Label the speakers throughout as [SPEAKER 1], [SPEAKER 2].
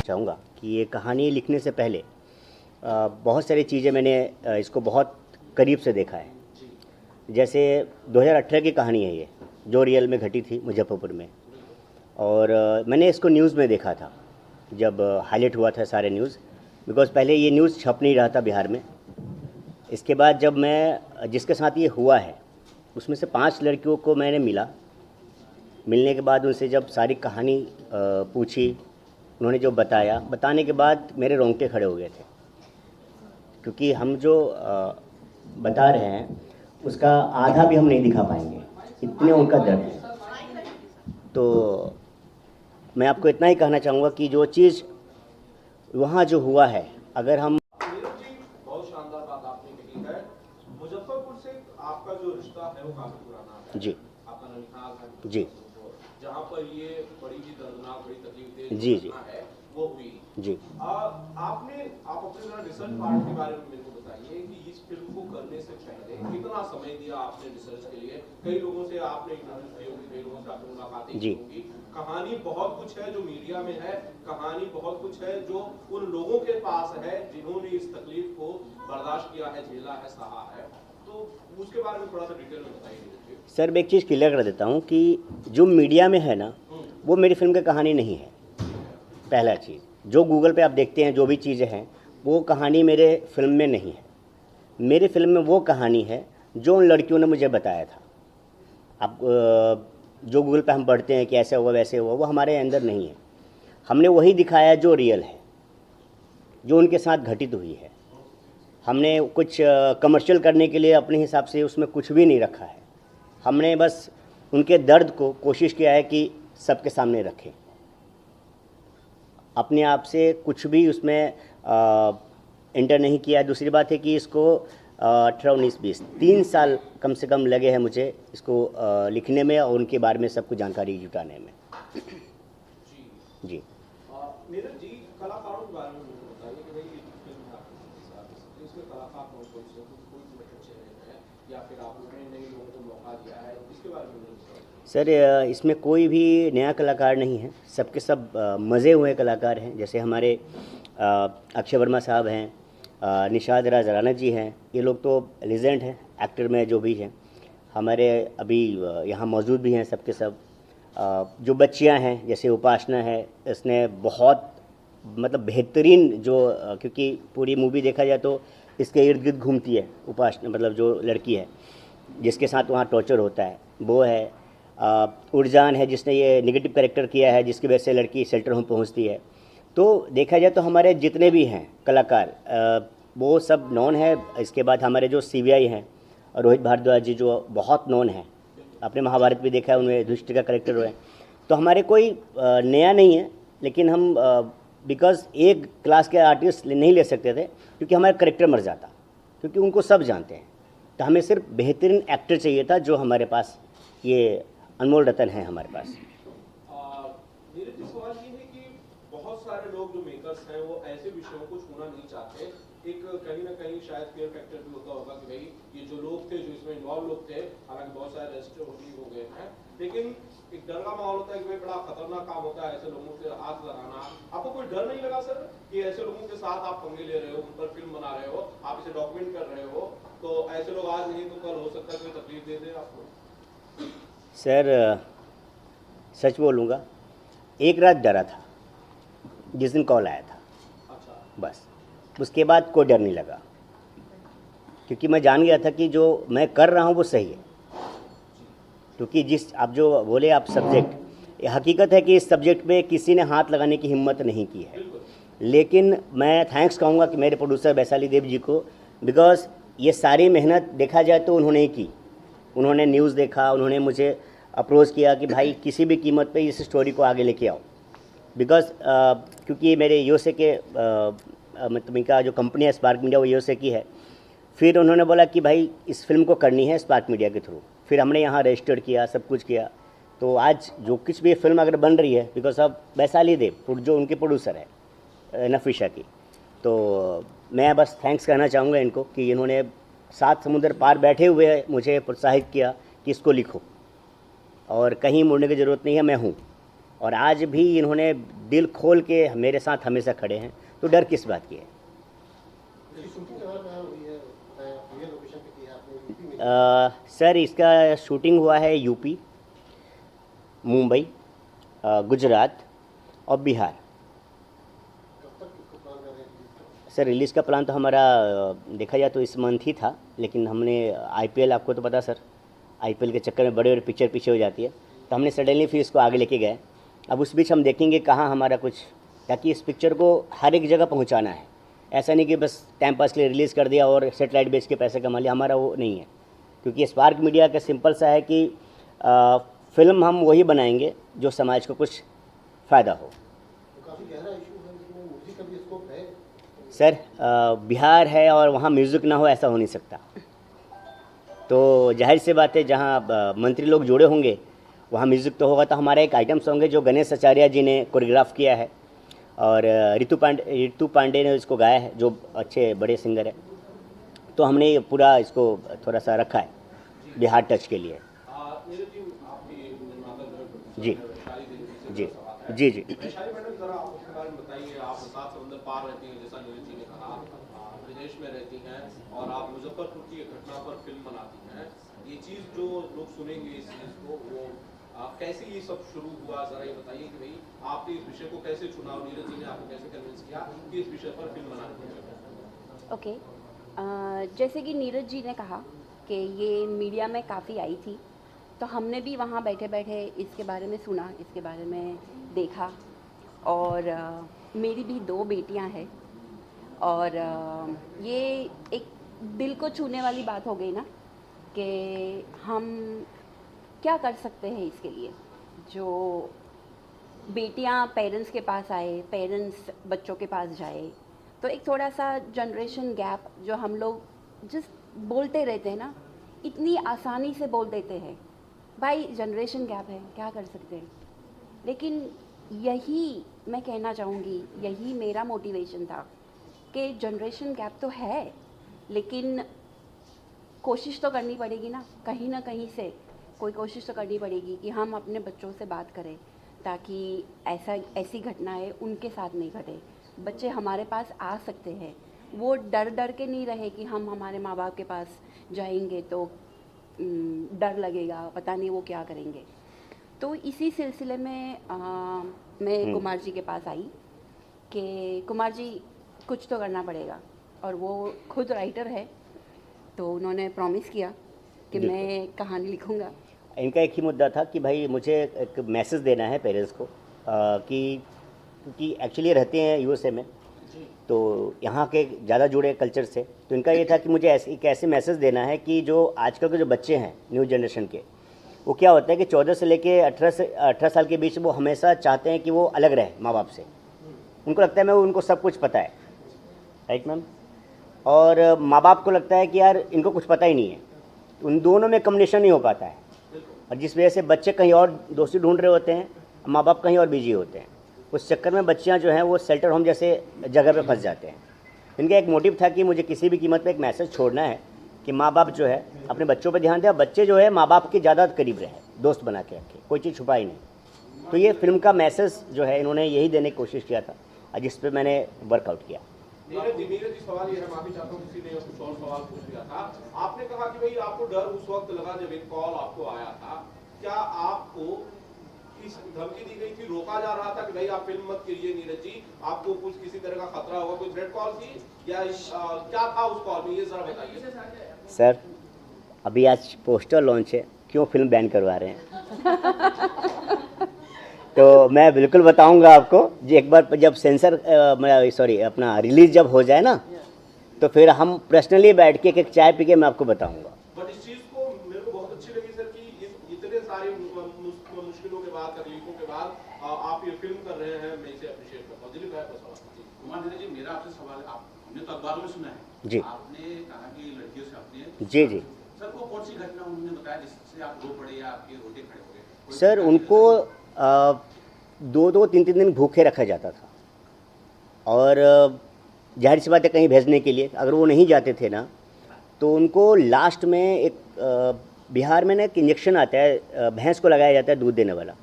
[SPEAKER 1] चाहूँगा कि ये कहानी लिखने से पहले बहुत सारी चीज़ें मैंने इसको बहुत करीब से देखा है। जैसे 2018 की कहानी है ये, जो रियल में घटी थी मुजफ्फरपुर में, और मैंने इसको न्यूज़ में देखा था जब हाईलाइट हुआ था सारे न्यूज़, बिकॉज़ पहले ये न्यूज़ छप नहीं रहा था बिहार में। इसके बाद जब मैं जिसके साथ ये हुआ है उसमें से 5 लड़कियों को मैंने मिलने के बाद उनसे जब सारी कहानी पूछी, उन्होंने जो बताने के बाद मेरे रोंगटे खड़े हो गए थे, क्योंकि हम जो बता रहे हैं उसका आधा भी हम नहीं दिखा पाएंगे, इतने उनका दर्द है। तो मैं आपको इतना ही कहना चाहूँगा कि जो चीज़ वहाँ जो हुआ है, अगर हम
[SPEAKER 2] बहुत शानदार बात आपने कही है। मुजफ्फरपुर से आपका जो रिश्ता है वो काफी पुराना है।
[SPEAKER 1] जी,
[SPEAKER 2] आपका ननिहाल है
[SPEAKER 1] जी,
[SPEAKER 2] जहाँ पर ये बड़ी ही दर्दनाक, बड़ी तकलीफ
[SPEAKER 1] जी, जी,
[SPEAKER 2] है वो हुई
[SPEAKER 1] जी।
[SPEAKER 2] आप अपने रिसर्च पार्ट के बारे में मेरे को बताइए कि इस फिल्म को करने से पहले कितना समय दिया आपने रिसर्च के लिए? कई लोगों से आपने इंटरव्यू किए होंगे, कई लोगों से आपने मुलाकातें की होंगी। कहानी बहुत कुछ है जो मीडिया में है, कहानी बहुत कुछ है जो उन लोगों के पास है जिन्होंने इस तकलीफ को बर्दाश्त किया है, झेला है, सहा है। तो उसके बारे में थोड़ा सा डिटेल में बताइए।
[SPEAKER 1] सर, मैं एक चीज़ क्लियर कर देता हूँ कि जो मीडिया में है ना, वो मेरी फिल्म की कहानी नहीं है। पहला चीज़, जो गूगल पे आप देखते हैं जो भी चीज़ें हैं, वो कहानी मेरे फिल्म में नहीं है। मेरी फिल्म में वो कहानी है जो उन लड़कियों ने मुझे बताया था। अब जो गूगल पे हम पढ़ते हैं कि ऐसे हुआ वैसे हुआ, वो हमारे अंदर नहीं है। हमने वही दिखाया जो रियल है, जो उनके साथ घटित हुई है। हमने कुछ कमर्शियल करने के लिए अपने हिसाब से उसमें कुछ भी नहीं रखा है। हमने बस उनके दर्द को कोशिश किया है कि सबके सामने रखें। अपने आप से कुछ भी उसमें एंटर नहीं किया। दूसरी बात है कि इसको 18, 19, 20 3 साल कम से कम लगे हैं मुझे इसको लिखने में और उनके बारे में सब कुछ जानकारी जुटाने में। जी
[SPEAKER 2] नीरज जी, कलाकारों के बारे में मुझे बताइए कि भाई ये फिल्म है आपके साथ, इसमें कलाकार कौन से कोई चेहरे हैं या फिर आपने नए लोगों को मौका दिया है, इसके बारे में मुझे बताइए।
[SPEAKER 1] सर, इसमें कोई भी नया कलाकार नहीं है, सबके सब मज़े हुए कलाकार हैं। जैसे हमारे अक्षय वर्मा साहब हैं, निषाद राज राणा जी हैं, ये लोग तो लेजेंड हैं एक्टर में जो भी हैं। हमारे अभी यहाँ मौजूद भी हैं सबके सब। जो बच्चियाँ हैं जैसे उपासना है, इसने बहुत मतलब बेहतरीन जो क्योंकि पूरी मूवी देखा जाए तो इसके इर्द गिर्द घूमती है उपासना, मतलब जो लड़की है जिसके साथ वहाँ टॉर्चर होता है वो है। उड़जान है जिसने ये नेगेटिव कैरेक्टर किया है, जिसकी वजह से लड़की शेल्टर होम पहुँचती है। तो देखा जाए तो हमारे जितने भी हैं कलाकार वो सब नॉन है। इसके बाद हमारे जो CBI हैं, रोहित भारद्वाज जी जो बहुत नॉन हैं, आपने महाभारत भी देखा है, उनमें युधिष्ठिर का कैरेक्टर हुए। तो हमारे कोई नया नहीं है, लेकिन हम बिकॉज़ एक क्लास के आर्टिस्ट नहीं ले सकते थे क्योंकि हमारा कैरेक्टर मर जाता, क्योंकि उनको सब जानते हैं। तो हमें सिर्फ बेहतरीन एक्टर चाहिए था, जो हमारे पास ये अनमोल रतन है हमारे पास।
[SPEAKER 2] मेरे सवाल ये है कि बहुत सारे लोग जो मेकर्स हैं वो ऐसे विषयों को छूना नहीं चाहते। एक कहीं ना कहीं शायद फेयर फैक्टर भी होता होगा कि भाई ये जो लोग थे जो इसमें इन्वॉल्व लोग थे, हालांकि बहुत सारे अरेस्ट हो गए हैं, लेकिन एक डर का माहौल होता है कि भाई बड़ा खतरनाक काम होता है ऐसे लोगों से हाथ लगाना। आपको कोई डर नहीं लगा सर कि ऐसे लोगों के साथ आप पंगे ले रहे हो, उन पर फिल्म बना रहे हो, आप इसे डॉक्यूमेंट कर रहे हो, तो ऐसे लोग आज नहीं तो कल हो सकता है कोई तकलीफ दे दे आपको?
[SPEAKER 1] सर, सच बोलूँगा, एक रात डरा था जिस दिन कॉल आया था।
[SPEAKER 2] अच्छा।
[SPEAKER 1] बस उसके बाद कोई डर नहीं लगा, क्योंकि मैं जान गया था कि जो मैं कर रहा हूँ वो सही है। क्योंकि जिस आप जो बोले आप सब्जेक्ट, ये हकीकत है कि इस सब्जेक्ट पे किसी ने हाथ लगाने की हिम्मत नहीं की है। लेकिन मैं थैंक्स कहूँगा कि मेरे प्रोड्यूसर वैशाली देव जी को, बिकॉज़ ये सारी मेहनत देखा जाए तो उन्होंने ही की। उन्होंने न्यूज़ देखा, उन्होंने मुझे अप्रोच किया कि भाई किसी भी कीमत पे इस स्टोरी को आगे लेके आओ। बिकॉज़ क्योंकि मेरे USA के मतलब इनका जो कंपनी है स्पार्क मीडिया, वो USA की है। फिर उन्होंने बोला कि भाई इस फिल्म को करनी है स्पार्क मीडिया के थ्रू। फिर हमने यहाँ रजिस्टर्ड किया, सब कुछ किया। तो आज जो कुछ भी फिल्म अगर बन रही है बिकॉज ऑफ वैशाली देव जो उनके प्रोड्यूसर है नफीशा की, तो मैं बस थैंक्स कहना चाहूँगा इनको कि इन्होंने 7 समुंदर पार बैठे हुए मुझे प्रोत्साहित किया कि इसको लिखो और कहीं मुड़ने की ज़रूरत नहीं है, मैं हूँ। और आज भी इन्होंने दिल खोल के मेरे साथ हमेशा खड़े हैं, तो डर किस बात की है। सर इसका शूटिंग हुआ है यूपी, मुंबई, गुजरात और बिहार। सर रिलीज़ का प्लान तो हमारा देखा जाए तो इस मंथ ही था, लेकिन हमने आईपीएल, आपको तो पता सर, आईपीएल के चक्कर में बड़े बड़े पिक्चर पीछे हो जाती है, तो हमने सडनली फिर इसको आगे लेके गए। अब उस बीच हम देखेंगे कहाँ हमारा कुछ, ताकि इस पिक्चर को हर एक जगह पहुँचाना है। ऐसा नहीं कि बस टाइम पास के लिए रिलीज़ कर दिया और सेटेलाइट बेच के पैसे कमा लिया, हमारा वो नहीं है। क्योंकि स्पार्क मीडिया का सिंपल सा है कि फिल्म हम वही बनाएंगे जो समाज को कुछ फ़ायदा हो।
[SPEAKER 3] काफ़ी गहरा इशू है, इसमें म्यूजिक का भी स्कोप है।
[SPEAKER 1] सर बिहार है और वहाँ म्यूज़िक ना हो, ऐसा हो नहीं सकता। तो जाहिर सी बात है, जहाँ मंत्री लोग जुड़े होंगे वहाँ म्यूज़िक तो होगा। तो हमारा एक आइटम सॉन्ग है जो गणेश आचार्य जी ने कोरियोग्राफ किया है, और ऋतु पांडे ने इसको गाया है, जो अच्छे बड़े सिंगर है। तो हमने ये पूरा इसको थोड़ा सा रखा है बिहार टच के लिए। जी जी जी जी
[SPEAKER 2] वैशाली मैडम, जरा आप उसके बारे में बताइए। आप सात समंदर पार रहती हैं, जैसा नीरज जी ने कहा, विदेश में रहती हैं और आप मुजफ्फरपुर की एक घटना पर फिल्म बनाती हैं। ये चीज़ जो लोग सुनेंगे इस चीज़ को, वो कैसे ये सब शुरू हुआ, जरा ये बताइए कि भाई आपने इस विषय को कैसे चुना और नीरज जी ने आपको कैसे कन्विंस किया कि इस विषय पर फिल्म बनानी है।
[SPEAKER 4] ओके, जैसे कि नीरज जी ने कहा कि ये मीडिया में काफ़ी आई थी, तो हमने भी वहाँ बैठे बैठे इसके बारे में सुना, इसके बारे में देखा। और मेरी भी 2 बेटियां हैं, और ये एक दिल को छूने वाली बात हो गई ना कि हम क्या कर सकते हैं इसके लिए। जो बेटियां पेरेंट्स के पास आए, पेरेंट्स बच्चों के पास जाए, तो एक थोड़ा सा जनरेशन गैप, जो हम लोग जिस बोलते रहते हैं ना, इतनी आसानी से बोल देते हैं भाई जनरेशन गैप है, क्या कर सकते हैं। लेकिन यही मैं कहना चाहूँगी, यही मेरा मोटिवेशन था कि जनरेशन गैप तो है, लेकिन कोशिश तो करनी पड़ेगी ना कहीं से कोई कोशिश तो करनी पड़ेगी कि हम अपने बच्चों से बात करें, ताकि ऐसी घटनाएं उनके साथ नहीं घटे। बच्चे हमारे पास आ सकते हैं, वो डर के नहीं रहे कि हम हमारे माँ बाप के पास जाएंगे तो डर लगेगा, पता नहीं वो क्या करेंगे। तो इसी सिलसिले में मैं कुमार जी के पास आई कि कुमार जी कुछ तो करना पड़ेगा, और वो खुद राइटर है, तो उन्होंने प्रॉमिस किया कि मैं कहानी लिखूंगा।
[SPEAKER 1] इनका एक ही मुद्दा था कि भाई मुझे एक मैसेज देना है पेरेंट्स को, क्योंकि एक्चुअली रहते हैं यूएसए में, तो यहाँ के ज़्यादा जुड़े कल्चर से। तो इनका ये था कि मुझे एक ऐसे मैसेज देना है कि जो आजकल के जो बच्चे हैं न्यू जनरेशन के, वो क्या होता है कि 14 से लेके 18 साल के बीच वो हमेशा चाहते हैं कि वो अलग रहे माँ बाप से। उनको लगता है मैं उनको सब कुछ पता है, राइट मैम, और माँ बाप को लगता है कि यार इनको कुछ पता ही नहीं है। उन दोनों में कम्युनिकेशन नहीं हो पाता है, और जिस वजह से बच्चे कहीं और दोस्ती ढूंढ रहे होते हैं, माँ बाप कहीं और बिजी होते हैं। उस चक्कर में बच्चियाँ जो हैं वो शेल्टर होम जैसे जगह पे फंस जाते हैं। इनका एक मोटिव था कि मुझे किसी भी कीमत पे एक मैसेज छोड़ना है कि माँ बाप जो है अपने बच्चों पर ध्यान दें, बच्चे जो है माँ बाप के ज़्यादा करीब रहे, दोस्त बना के रखे, कोई चीज़ छुपाई नहीं। तो ये फिल्म का मैसेज जो है इन्होंने यही देने की कोशिश किया था, जिस पर मैंने वर्कआउट किया।
[SPEAKER 2] नीरज जी सवाल ये है, माफी चाहता हूँ किसी ने कुछ और सवाल पूछ लिया था। आपने कहा कि भाई आपको डर उस वक्त लगा जब एक कॉल आपको आया था। क्या आपको इस धमकी दी गई थी, रोका जा रहा था कि भाई आप फिल्म मत कीजिए नीरज जी, आपको कुछ किसी तरह का खतरा होगा, कोई थ्रेट कॉल थी या क्या था उस कॉल में, ये जरा बताइए।
[SPEAKER 1] सर अभी आज पोस्टर लॉन्च है, क्यों फिल्म बैन करवा रहे हैं? तो मैं बिल्कुल बताऊंगा आपको जी, एक बार जब अपना रिलीज जब हो जाए ना, तो फिर हम पर्सनली बैठ के एक चाय पी के मैं आपको बताऊंगा।
[SPEAKER 2] बट इस चीज को मेरे को बहुत अच्छी लगी सर कि इतने सारे मुश्किलों के बाद, तकलीफों के बाद आप ये फिल्म कर रहे हैं, मैं इसे अप्रिशिएट करता हूँ। दिलीप भाई का सवाल।
[SPEAKER 5] कुमार जी, मेरा आपसे सवाल, हमने तो अखबारों में सुना है
[SPEAKER 1] जी, आपने
[SPEAKER 5] कहा कि लड़कियों से आपने
[SPEAKER 1] जी जी
[SPEAKER 5] सर वो कौन सी घटना उन्होंने बताया जिससे आप रो पड़े या आपके रोटे खड़े हो गए?
[SPEAKER 1] सर उनको 2-2, 3-3 दिन भूखे रखा जाता था, और जाहिर सी बात है कहीं भेजने के लिए, अगर वो नहीं जाते थे ना, तो उनको लास्ट में एक बिहार में ना एक इंजेक्शन आता है, भैंस को लगाया जाता है दूध देने वाला,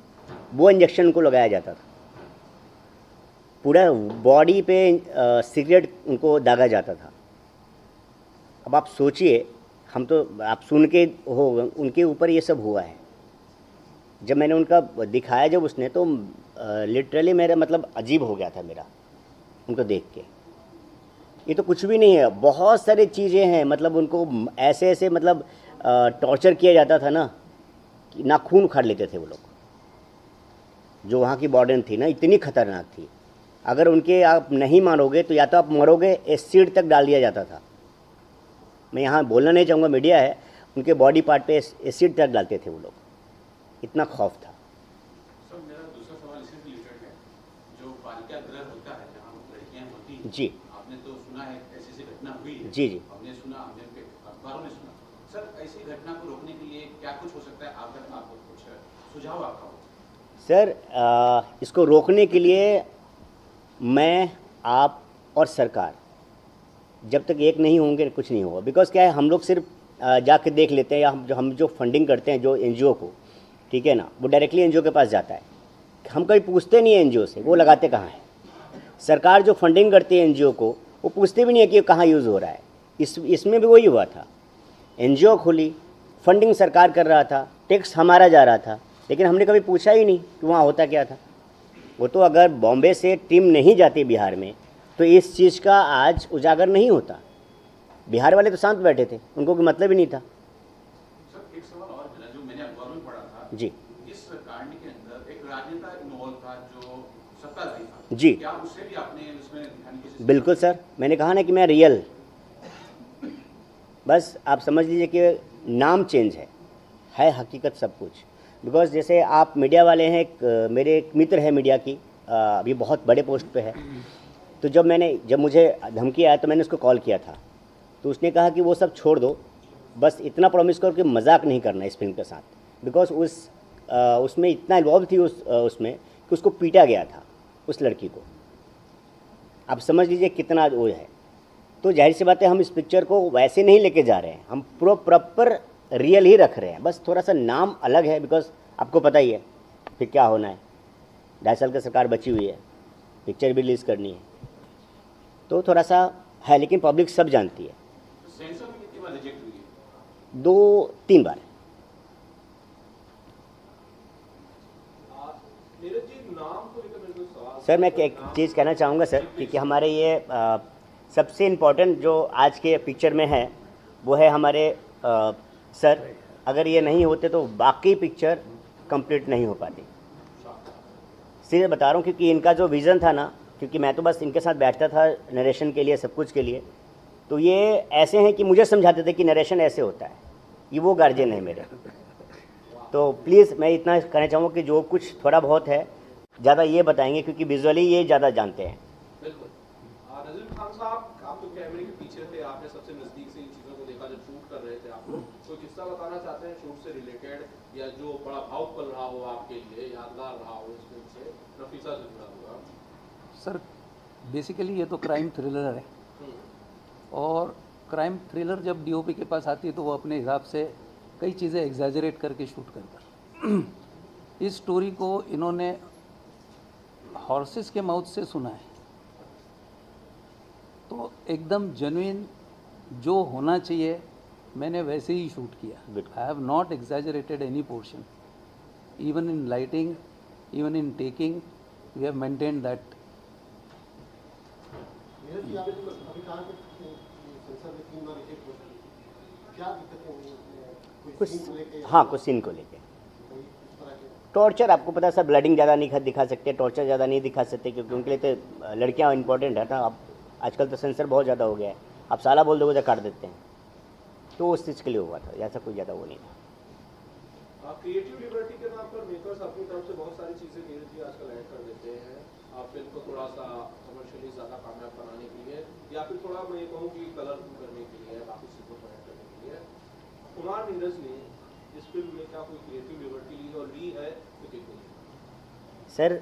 [SPEAKER 1] वो इंजेक्शन उनको लगाया जाता था। पूरा बॉडी पे सिगरेट उनको दागा जाता था। अब आप सोचिए, हम तो आप सुन के हो उनके ऊपर ये सब हुआ है। जब मैंने उनका दिखाया जब उसने, तो लिटरली मेरा मतलब अजीब हो गया था मेरा उनको देख के। ये तो कुछ भी नहीं है, बहुत सारी चीज़ें हैं, मतलब उनको ऐसे ऐसे मतलब टॉर्चर किया जाता था ना कि नाखून उखाड़ लेते थे वो लोग। जो वहाँ की वार्डन थी ना, इतनी खतरनाक थी। अगर उनके आप नहीं मानोगे तो या तो आप मरोगे, एसिड तक डाल दिया जाता था। मैं यहाँ बोलना नहीं चाहूँगा, मीडिया है, उनके बॉडी पार्ट पे एसिड तक डालते थे वो लोग, इतना खौफ था।
[SPEAKER 5] सर मेरा दूसरा सवाल इसी से रिलेटेड है, जो बालिका गृह होता है जहाँ लड़कियाँ होती हैं,
[SPEAKER 1] जी
[SPEAKER 5] आपने तो सुना है ऐसी ऐसी घटना हुई है।
[SPEAKER 1] जी जी
[SPEAKER 5] हमने सुना, हमने अखबारों में सुना। सर ऐसी घटना को रोकने के लिए क्या कुछ हो सकता है, अगर आपको कुछ सुझाव आपका हो?
[SPEAKER 1] सर, इसको रोकने के लिए मैं, आप और सरकार जब तक एक नहीं होंगे कुछ नहीं होगा। बिकॉज क्या है, हम लोग सिर्फ जाके देख लेते हैं, या हम जो फंडिंग करते हैं जो एनजीओ को, ठीक है ना, वो डायरेक्टली एनजीओ के पास जाता है। हम कभी पूछते नहीं है एनजीओ से वो लगाते कहाँ हैं। सरकार जो फंडिंग करती है एनजीओ को, वो पूछते भी नहीं है कि कहाँ यूज़ हो रहा है। इसमें भी वही हुआ था। एनजीओ खुली, फंडिंग सरकार कर रहा था, टैक्स हमारा जा रहा था, लेकिन हमने कभी पूछा ही नहीं कि वहाँ होता क्या था। वो तो अगर बॉम्बे से टीम नहीं जाती बिहार में तो इस चीज़ का आज उजागर नहीं होता। बिहार वाले तो शांत बैठे थे, उनको कोई मतलब ही नहीं था।
[SPEAKER 5] सर एक सवाल और मेरा, जो मैंने अखबार में पढ़ा था,
[SPEAKER 1] जी
[SPEAKER 5] इस कांड के अंदर एक राजनेता इन्वॉल्व था जो सत्ताधारी था।
[SPEAKER 1] जी
[SPEAKER 5] क्या उसे भी आपने उसमें दिखाने की कोशिश?
[SPEAKER 1] बिल्कुल सर, मैंने कहा ना कि मैं रियल, बस आप समझ लीजिए कि नाम चेंज है हकीकत सब कुछ। बिकॉज जैसे आप मीडिया वाले हैं, मेरे एक मित्र है मीडिया की, अभी बहुत बड़े पोस्ट पे है। तो जब मुझे धमकी आया तो मैंने उसको कॉल किया था, तो उसने कहा कि वो सब छोड़ दो, बस इतना प्रॉमिस करो कि मजाक नहीं करना इस फिल्म के साथ। बिकॉज उसमें इतना इन्वॉल्व थी उसमें कि उसको पीटा गया था उस लड़की को। आप समझ लीजिए कितना वो है। तो जाहिर सी बात है, हम इस पिक्चर को वैसे नहीं लेके जा रहे हैं, हम प्रॉपर रियल ही रख रहे हैं। बस थोड़ा सा नाम अलग है, बिकॉज आपको पता ही है फिर क्या होना है। 2.5 साल की सरकार बची हुई है, पिक्चर भी रिलीज़ करनी है, तो थोड़ा सा है, लेकिन पब्लिक सब जानती है।
[SPEAKER 5] सेंसर में कितनी बार रिजेक्ट हुई है?
[SPEAKER 1] 2-3 बार।
[SPEAKER 2] नीरज जी, नाम को लेकर मेरे को सवाल।
[SPEAKER 1] सर मैं एक चीज़ कहना चाहूँगा सर, क्योंकि हमारे ये सबसे इम्पोर्टेंट जो आज के पिक्चर में है वो है हमारे सर। अगर ये नहीं होते तो बाकी पिक्चर कंप्लीट नहीं हो पाती। सीरियस बता रहा हूँ, क्योंकि इनका जो विज़न था ना, क्योंकि मैं तो बस इनके साथ बैठता था नरेशन के लिए, सब कुछ के लिए। तो ये ऐसे हैं कि मुझे समझाते थे कि नरेशन ऐसे होता है। ये वो गार्जियन है मेरे। तो प्लीज़ मैं इतना कहना चाहूँगा कि जो कुछ थोड़ा बहुत है ज़्यादा ये बताएंगे, क्योंकि विजुअली ये ज़्यादा जानते हैं।
[SPEAKER 2] बिल्कुल। नज़ीर खान साहब, आप तो कैमरे के पीछे थे, आपने सबसे नज़दीक से इन चीज़ों को देखा जब शूट कर रहे थे आप लोग। कोई किस्सा बताना चाहते हैं शूट से रिलेटेड, या जो बड़ा भावुक पल रहा हो आपके लिए, यादगार रहा हो इस फिल्म से, नफीसा से जुड़ा हुआ?
[SPEAKER 6] सर बेसिकली ये तो क्राइम थ्रिलर है, और क्राइम थ्रिलर जब डीओपी के पास आती है तो वो अपने हिसाब से कई चीज़ें एग्जैजरेट करके शूट करता है। इस स्टोरी को इन्होंने हॉर्सेस के माउथ से सुना है, तो एकदम जेन्युइन जो होना चाहिए मैंने वैसे ही शूट किया। I have not exaggerated any portion, even in lighting, even in taking, we have maintained that.
[SPEAKER 3] Neeraj ji, आपने अभी कहा कि सेंसर में 3 बार रिजेक्ट हो गई, क्या दिक्कतें हुई उसमें? कोई सीन को लेके?
[SPEAKER 1] हाँ, कुछ सीन को लेके
[SPEAKER 3] कोई इस तरह के?
[SPEAKER 1] टॉर्चर, आपको पता है सर, ब्लडिंग ज़्यादा नहीं दिखा सकते, टॉर्चर ज़्यादा नहीं दिखा सकते, क्योंकि उनके लिए तो लड़कियाँ इंपॉर्टेंट है ना। अब आजकल तो सेंसर बहुत ज़्यादा हो गया है, आप साला बोल दोगे तो काट देते हैं। तो उस चीज़ के लिए हुआ था, ऐसा कोई ज़्यादा वो नहीं था।
[SPEAKER 2] क्रिएटिव लिबर्टी के नाम पर मेकर्स अपनी तरफ से बहुत सारी चीज़ें नीरज जी आजकल ऐड कर देते हैं, आप फिल्म को थोड़ा सा कमर्शियली ज़्यादा कामयाब बनाने के लिए, या फिर थोड़ा मैं ये कहूँ कि कलरफुल करने के लिए, बाकी चीज़ों को ऐड करने के लिए। कुमार नीरज ने इस फिल्म में क्या कोई क्रिएटिव लिबर्टी ली, और ली है तो कितनी?
[SPEAKER 1] सर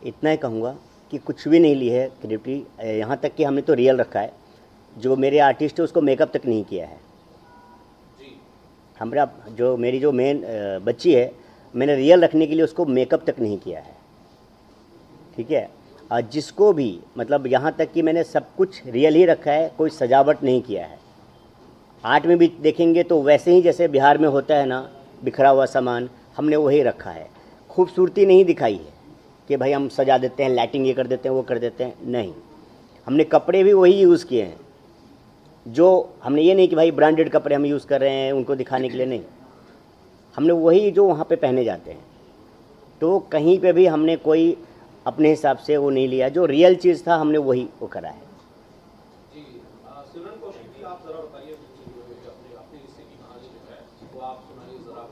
[SPEAKER 1] इतना ही कहूँगा कि कुछ भी नहीं ली है क्रिएटिविटी, यहाँ तक कि हमने तो रियल रखा है। जो मेरे आर्टिस्ट है उसको मेकअप तक नहीं किया है। हमारा जो मेरी जो मेन बच्ची है, मैंने रियल रखने के लिए उसको मेकअप तक नहीं किया है। ठीक है। जिसको भी मतलब यहाँ तक कि मैंने सब कुछ रियल ही रखा है, कोई सजावट नहीं किया है। आर्ट में भी देखेंगे तो वैसे ही जैसे बिहार में होता है ना, बिखरा हुआ सामान, हमने वही रखा है। खूबसूरती नहीं दिखाई है कि भाई हम सजा देते हैं, लाइटिंग ये कर देते हैं, वो कर देते हैं, नहीं। हमने कपड़े भी वही यूज़ किए हैं, जो हमने ये नहीं कि भाई ब्रांडेड कपड़े हम यूज़ कर रहे हैं उनको दिखाने के लिए, नहीं। हमने वही जो वहाँ पे पहने जाते हैं। तो कहीं पे भी हमने कोई अपने हिसाब से वो नहीं लिया, जो रियल चीज़ था हमने वही वो करा है।
[SPEAKER 2] जी सिमरन कौशिक जी, आप जरा बताइए अपने अपने हिस्से की कहानी जो है वो आप सुनाइए जरा।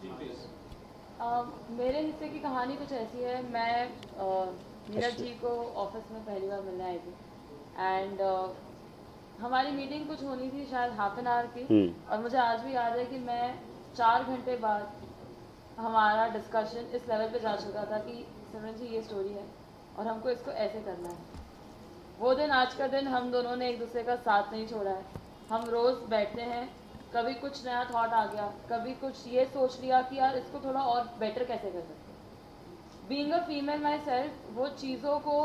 [SPEAKER 2] जी प्लीज।
[SPEAKER 7] मेरे हिस्से की कहानी कुछ ऐसी है। मैं नीरज जी को ऑफिस में पहली बार मिलने आई थी एंड हमारी मीटिंग कुछ होनी थी शायद हाफ एन आवर की, और मुझे आज भी याद है कि मैं 4 घंटे बाद हमारा डिस्कशन इस लेवल पे जा चुका था कि सिमरन जी ये स्टोरी है और हमको इसको ऐसे करना है। वो दिन आज का दिन हम दोनों ने एक दूसरे का साथ नहीं छोड़ा है। हम रोज़ बैठते हैं, कभी कुछ नया थॉट आ गया, कभी कुछ ये सोच लिया कि यार इसको थोड़ा और बेटर कैसे कर सकते हैं। Being a female my self, वो चीज़ों को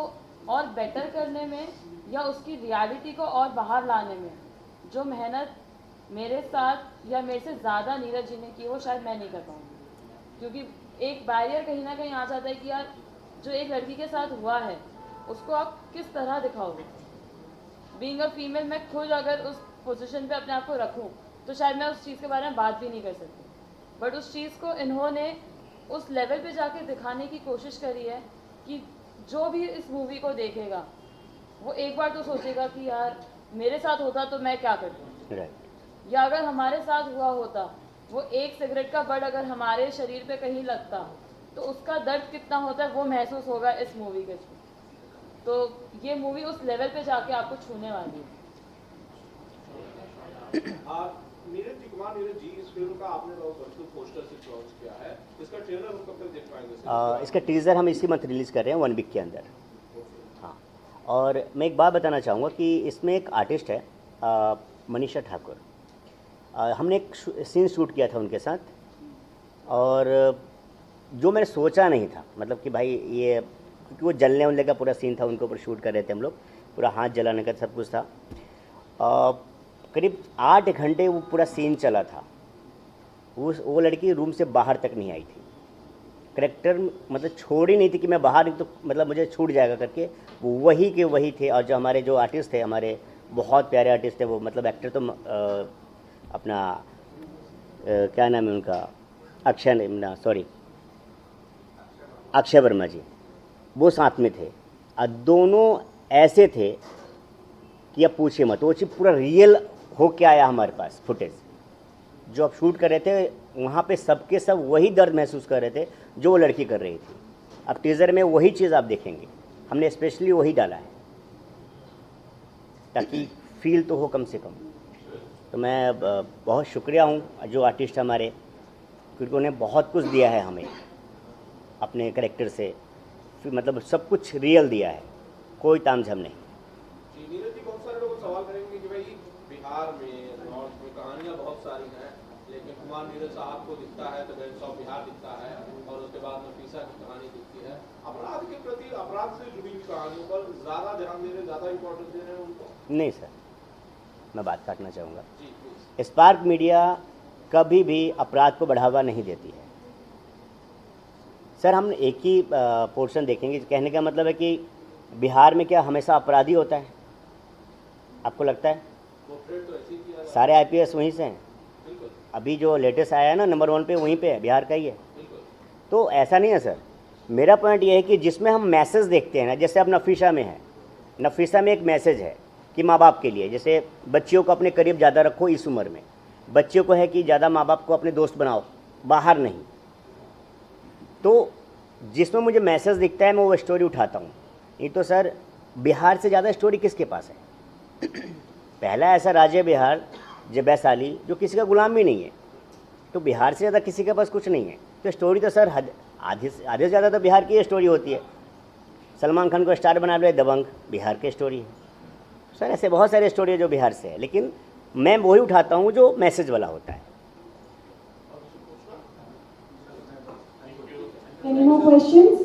[SPEAKER 7] और बेटर करने में या उसकी रियलिटी को और बाहर लाने में जो मेहनत मेरे साथ या मेरे से ज़्यादा नीरज जी ने की, वो शायद मैं नहीं कर पाऊँगी। क्योंकि एक बैरियर कहीं ना कहीं आ जाता है कि यार जो एक लड़की के साथ हुआ है उसको आप किस तरह दिखाओगे। बीइंग अ फीमेल, मैं खुद अगर उस पोजीशन पे अपने आप को रखूं तो शायद मैं उस चीज़ के बारे में बात भी नहीं कर सकती। बट उस चीज़ को इन्होंने उस लेवल पे जाके दिखाने की कोशिश करी है कि जो भी इस मूवी को देखेगा वो एक बार तो सोचेगा कि यार मेरे साथ होता तो मैं क्या करती, या अगर हमारे साथ हुआ होता, वो एक सिगरेट का बड अगर हमारे शरीर पे कहीं लगता तो उसका दर्द कितना होता है वो महसूस होगा इस मूवी के थ्रू। तो ये मूवी उस लेवल पे जाके आपको छूने वाली है।
[SPEAKER 2] नीरज जी, कुमार नीरज जी, इस फिल्म का आपने पोस्टर से लॉन्च किया है, इसका ट्रेलर हम कब तक देख पाएंगे?
[SPEAKER 1] इसका टीज़र हम इसी मंथ रिलीज़ कर रहे हैं 1 वीक के अंदर। हाँ, और मैं एक बात बताना चाहूँगा कि इसमें एक आर्टिस्ट है मनीषा ठाकुर। हमने एक सीन शूट किया था उनके साथ, और जो मैंने सोचा नहीं था, मतलब कि भाई ये, क्योंकि वो जलने उलने का पूरा सीन था, उनके ऊपर शूट कर रहे थे हम लोग, पूरा हाथ जलाने का सब कुछ था। करीब 8 घंटे वो पूरा सीन चला था। वो लड़की रूम से बाहर तक नहीं आई थी। करेक्टर मतलब छोड़ ही नहीं थी कि मैं बाहर तो मतलब मुझे छूट जाएगा करके, वो वही के वही थे। और जो हमारे जो आर्टिस्ट थे, हमारे बहुत प्यारे आर्टिस्ट थे वो, मतलब एक्टर तो अपना क्या नाम है उनका, अक्षय वर्मा जी, वो साथ में थे। और दोनों ऐसे थे कि अब पूछिए मत। वो चीज़ पूरा रियल हो के आया हमारे पास फुटेज जो आप शूट कर रहे थे, वहाँ पे सबके सब वही दर्द महसूस कर रहे थे जो वो लड़की कर रही थी। अब टीज़र में वही चीज़ आप देखेंगे, हमने स्पेशली वही डाला है ताकि फील तो हो कम से कम। तो मैं बहुत शुक्रिया हूँ जो आर्टिस्ट हमारे, क्योंकि उन्हें बहुत कुछ दिया है हमें अपने करेक्टर से, मतलब सब कुछ रियल दिया है, कोई तामझाम नहीं।
[SPEAKER 2] नीरज जी, बहुत सारे लोग सवाल करेंगे कि भाई बिहार में, नॉर्थ में कहानियाँ बहुत सारी हैं, लेकिन कुमार नीरज साहब को दिखता है तो बेल्स ऑफ बिहार दिखता है, और उसके बाद नफीसा की कहानी दिखती है। अपराध के प्रति, अपराध से जुड़ी हुई कहानियों पर ज़्यादा ध्यान दे रहे, ज़्यादा इंपॉर्टेंस दे रहे हैं उनको? नहीं
[SPEAKER 1] सर, मैं बात काटना चाहूँगा।
[SPEAKER 2] जी,
[SPEAKER 1] स्पार्क मीडिया कभी भी अपराध को बढ़ावा नहीं देती है सर। हम एक ही पोर्शन देखेंगे, कहने का मतलब है कि बिहार में क्या हमेशा अपराधी होता है? आपको लगता है? सारे आईपीएस वहीं से हैं। अभी जो लेटेस्ट आया है ना नंबर 1 पे, वहीं पे है, बिहार का ही है। तो ऐसा नहीं है सर। मेरा पॉइंट ये है कि जिसमें हम मैसेज देखते हैं ना, जैसे अब नफीसा में है, नफीसा में एक मैसेज है कि माँ बाप के लिए, जैसे बच्चियों को अपने करीब ज़्यादा रखो इस उम्र में, बच्चियों को है कि ज़्यादा माँ बाप को अपने दोस्त बनाओ, बाहर नहीं। तो जिसमें मुझे मैसेज दिखता है मैं वो स्टोरी उठाता हूँ। ये तो सर बिहार से ज़्यादा स्टोरी किसके पास है? पहला ऐसा राज्य है बिहार, जो वैशाली, जो किसी का गुलाम भी नहीं है। तो बिहार से ज़्यादा किसी के पास कुछ नहीं है। तो स्टोरी तो सर आधे से ज़्यादा तो बिहार की स्टोरी होती है। सलमान खान को स्टार बना लिया दबंग, बिहार की स्टोरी है सर। ऐसे बहुत सारे स्टोरी है जो बिहार से है, लेकिन मैं वही उठाता हूँ जो मैसेज वाला होता है।
[SPEAKER 8] Any more questions?